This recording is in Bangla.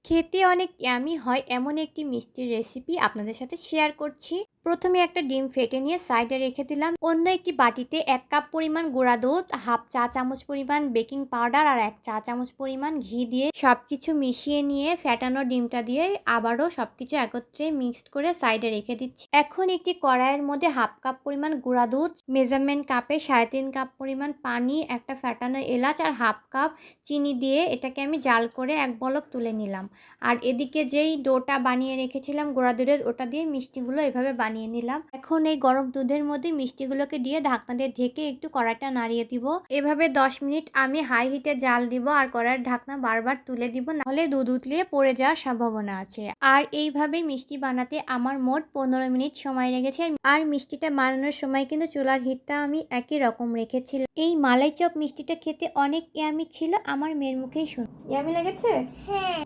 খেতে অনেক ইয়ামি হয় এমন একটি মিষ্টির রেসিপি আপনাদের সাথে শেয়ার করছি। প্রথমে একটা ডিম ফেটে নিয়ে সাইডে রেখে দিলাম। অন্য একটি বাটিতে ১ কাপ পরিমাণ গুঁড়া দুধ, হাফ চা চামচ পরিমাণ বেকিং পাউডার আর ১ চা চামচ পরিমাণ ঘি দিয়ে সবকিছু মিশিয়ে নিয়ে ফ্যাটানো ডিমটা দিয়ে আবারও সবকিছু একত্রে মিক্সড করে সাইডে রেখে দিচ্ছি। এখন একটি কড়াইয়ের মধ্যে হাফ কাপ পরিমাণ গুঁড়া দুধ, মেজারমেন্ট কাপে ৩.৫ কাপ পরিমাণ পানি, একটা ফ্যাটানো এলাচ আর হাফ কাপ চিনি দিয়ে এটাকে আমি জাল করে এক বলক তুলে নিলাম। আর এদিকে যেই ডোটা বানিয়ে রেখেছিলাম গুঁড়া দুধের, ওটা দিয়ে মিষ্টিগুলো এভাবে বানিয়ে নিলাম। এখন এই গরম দুধের মধ্যে মিষ্টিগুলোকে দিয়ে ঢাকনা দিয়ে ঢেকে একটু কড়াইটা নাড়িয়ে দিব। এভাবে ১০ মিনিট আমি হাই হিটে জাল দিব আর কড়াইয়ের ঢাকনা বারবার তুলে দিব, নাহলে দুধ উতলিয়ে পড়ে যাওয়ার সম্ভাবনা আছে। আর এইভাবে মিষ্টি বানাতে আমার মোট ১৫ মিনিট সময় লেগেছে। আর মিষ্টিটা বানানোর সময় কিন্তু চুলার হিটটা আমি একই রকম রেখেছিলাম। এই মালাই চপ মিষ্টিটা খেতে অনেক ইয়ামি ছিল, আমার মেয়ের মুখেই শুন। ইয়ামি লেগেছে? হ্যাঁ।